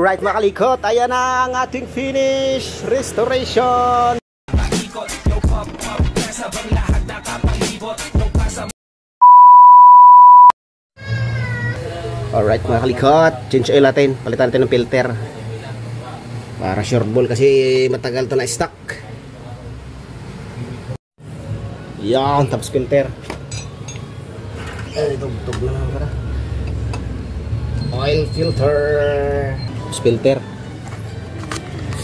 Right mga kalikot, ayan na ang ating finish restoration. Alright mga kalikot, change oil natin, palitan natin ng filter para sure ball kasi matagal to na stock. Yan, tapos filter. Tugtog na lang para oil filter, filter,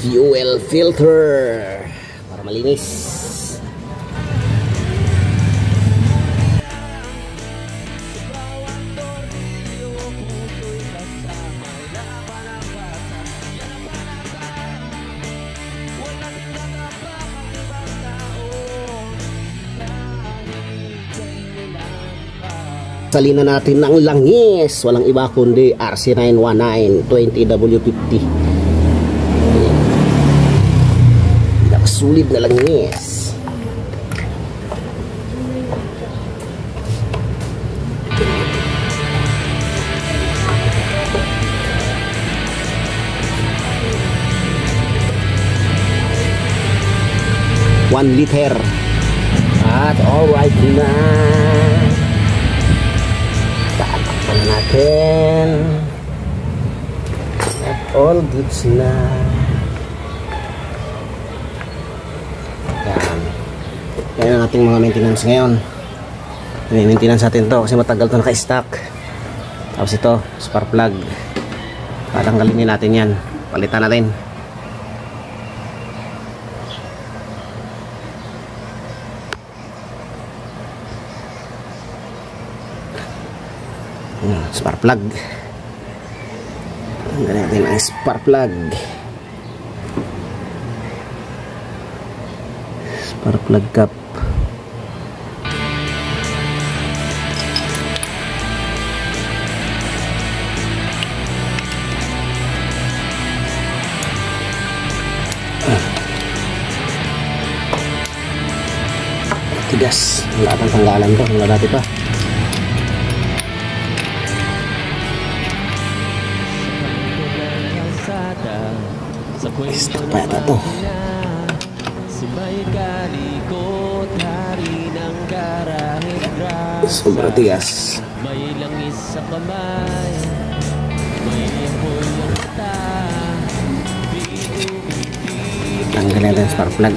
fuel filter para malinis. Salina natin ng langis, walang iba kundi RC919 20W50. Nakasulid na langis. One liter. At alright na. Tatakpan natin. At all goods na. Yan ang ating mga maintenance ngayon. Maintenance natin to kasi matagal to naka-stock. Tapos ito, spark plug. Tatanggalin din natin yan. Palitan natin. Spark plug. Tanggalin natin ang spark plug. Spark plug cap. Tigas. Wala pang tanggalan to. Wala dati pa. Stop pa ito. Sobrang tigas. Tanggalin natin spark plug.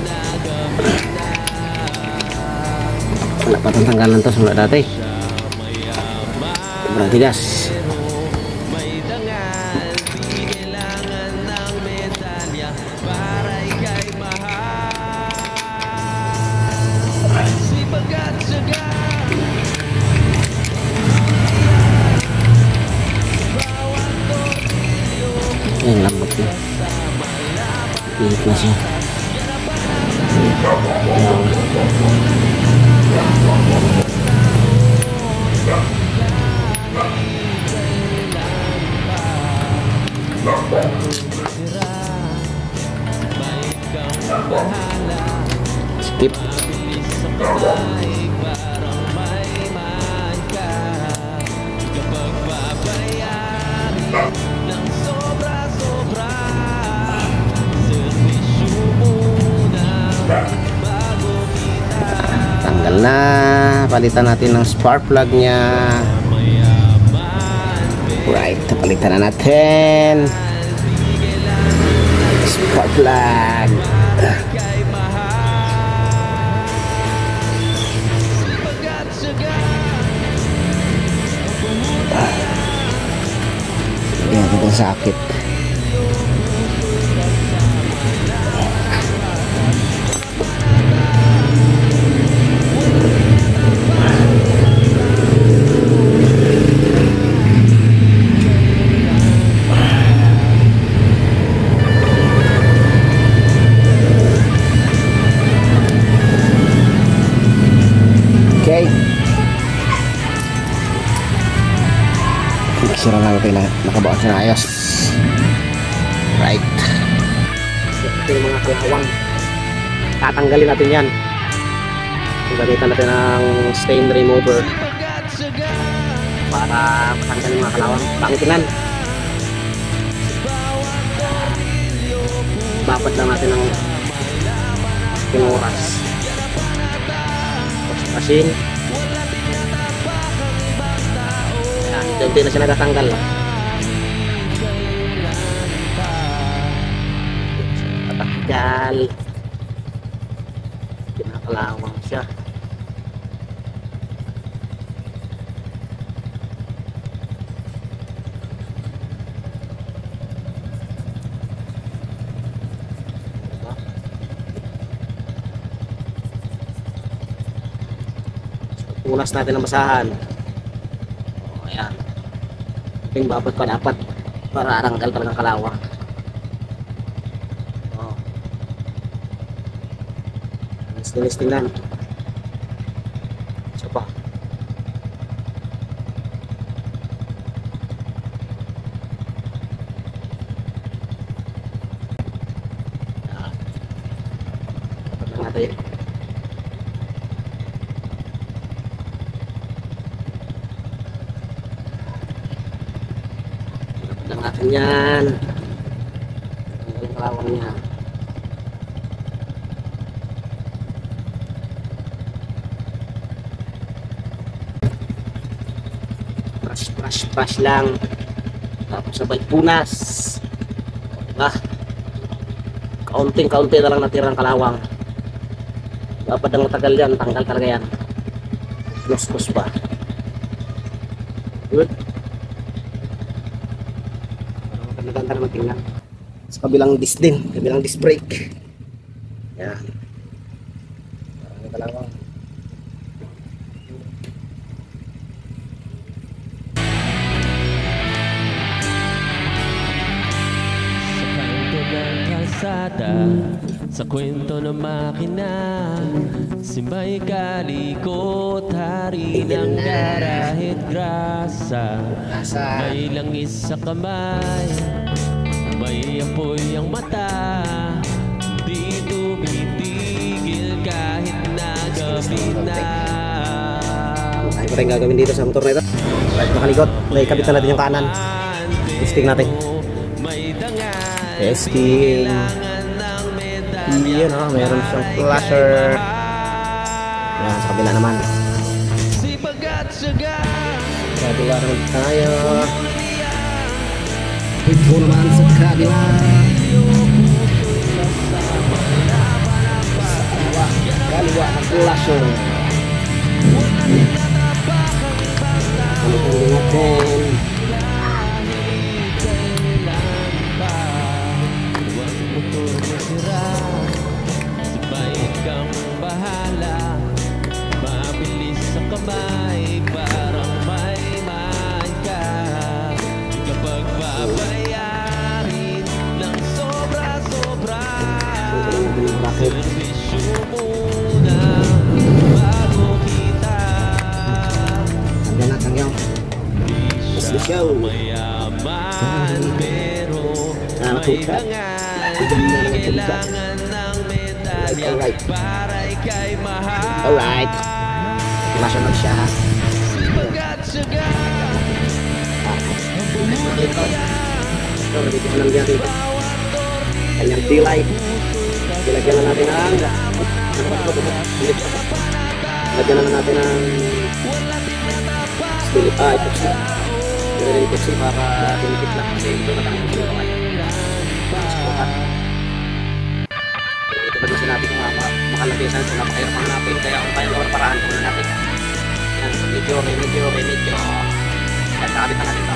Wala pa itong tanggalan to simula dati. Sobrang tigas. Yang lambot niya. Pihit na siya. Skip. Tanggal na, palitan natin ng spark plug nya. Right, palitan na natin spark plug. Yan, ito sakit. Okay. Sira lang natin na nakabaon siya na ayos. Right. Ito yung mga kulawang. Tatanggalin natin yan. Gamitan natin ng stain remover para matanggalin mga kalawang. Pangitinan. Ibabad lang natin ng oras. Pasin. Yan, hindi na siya natatanggal. Tatakgal. Kinakalawang siya. Punas natin ang basahan. O, ayan. Yung babad pa dapat para aranggal talagang kalawang. O. Linis tingnan. Isa pa. Ayan. Dapat na natin. Natin yan. Ang kalawang niya. Brush lang. Tapos sabay punas. Diba? Kaunting-kaunti na lang natira ng kalawang. Dapat ang matagal yan. Tanggal talaga yan. Kuskus pa. Good. Maganda naman tingnan. Sa kabilang disc din, kabilang disc brake. Yan. Parang kalawang. Sa kanto ng kalsada, sa kwento ng makina, si may kalikot, hari ng garahit grasa. May langis sa kamay, may apoy ang mata, di tumitigil kahit na gabi na. Ay pa tayong gagawin dito sa motor na ito. Right, makalikot. May kabit na natin yung kanan. Testing natin. Testing. Iyan o, meron siyang flasher. Yan, sa kabila naman. Sa kabila naman tayo. Ito naman sa kabila. Kaliwa ng flasher. Ano kang natin? Kamay, parang may ka. Kapag babayarin ng sobra-sobra, servisyo muna bago kita. Hanggang Di siya mayaman, pero may dangal. Di kailangan ng medalya para ika'y mahal. Alright. National siya. Ito, dito ko lang dito. Kanyang D-light. Ilagyan na natin ang lagyan na natin ang epoxy. Ilagyan ng epoxy para dinikit lang kasi ito na lang ito ngayon. Ito ba din natin kung makalagay sa ito, napakahirap hanapin, kaya kung tayo naman paraan kung natin medyo nakabit na natin ito.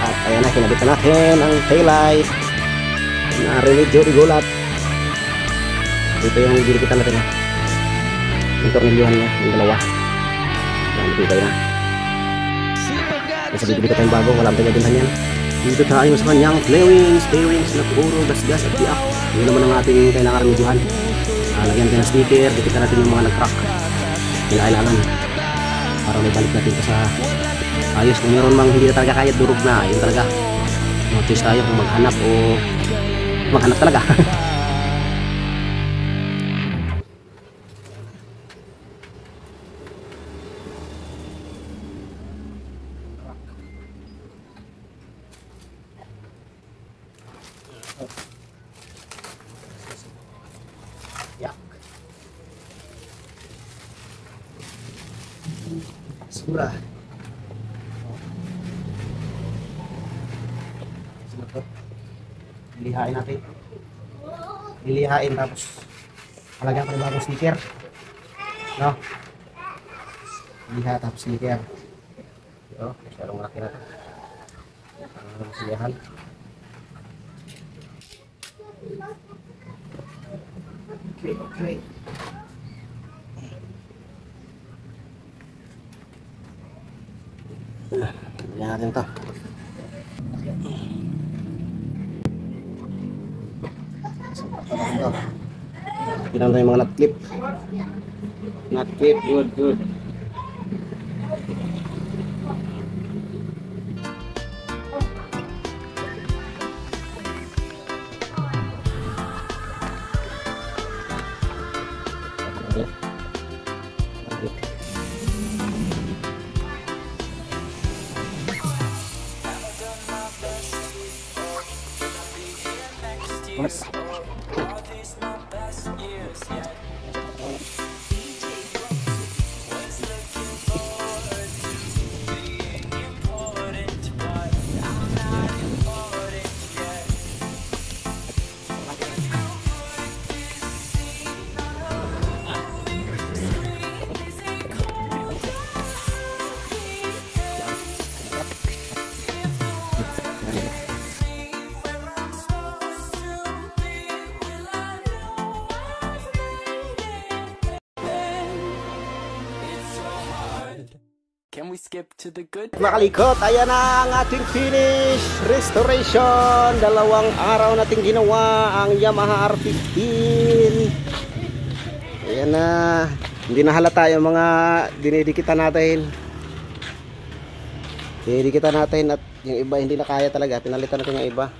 At ayan na, kinabit na natin ang taillight na remedyo igulat. Ito yung dilikitan natin ha. Yung tornilyuhan niya, yung dalawa. Yan, matibay na. Kasi dito tayong bago, walang pinabintan yan. Dito tayo sa kanyang fairings na puro gasgas at tiak. Yun naman ang ating kailangan remedyohan. Lagyan natin ng sticker, dikitan natin yung mga nag-crack. Kailangan para may balik natin ito sa ayos. Kung meron mang hindi na talaga kaya, durog na, yun talaga mag-choose tayo kung maghanap o maghanap talaga. basura. Lilihain natin. Lilihain tapos halagyan ko ng bagong sticker. No? Liha tapos sticker. Yo, masyadong malaki na ito. Silihan. Okay, okay. Lilihan natin ito. Pinang tayo mga nut clip. Nut clip, good, good. Mas. Can we skip to the good? Makalikot, ayan na ang ating finish restoration. 2 araw nating ginawa ang Yamaha R15. Ayan na. Hindi na halata yung mga dinidikitan natin. Dinidikitan natin at yung iba hindi na kaya talaga. Pinalitan natin yung iba.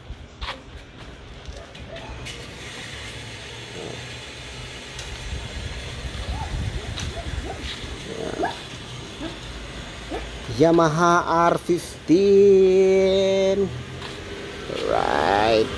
Yamaha R15. Right.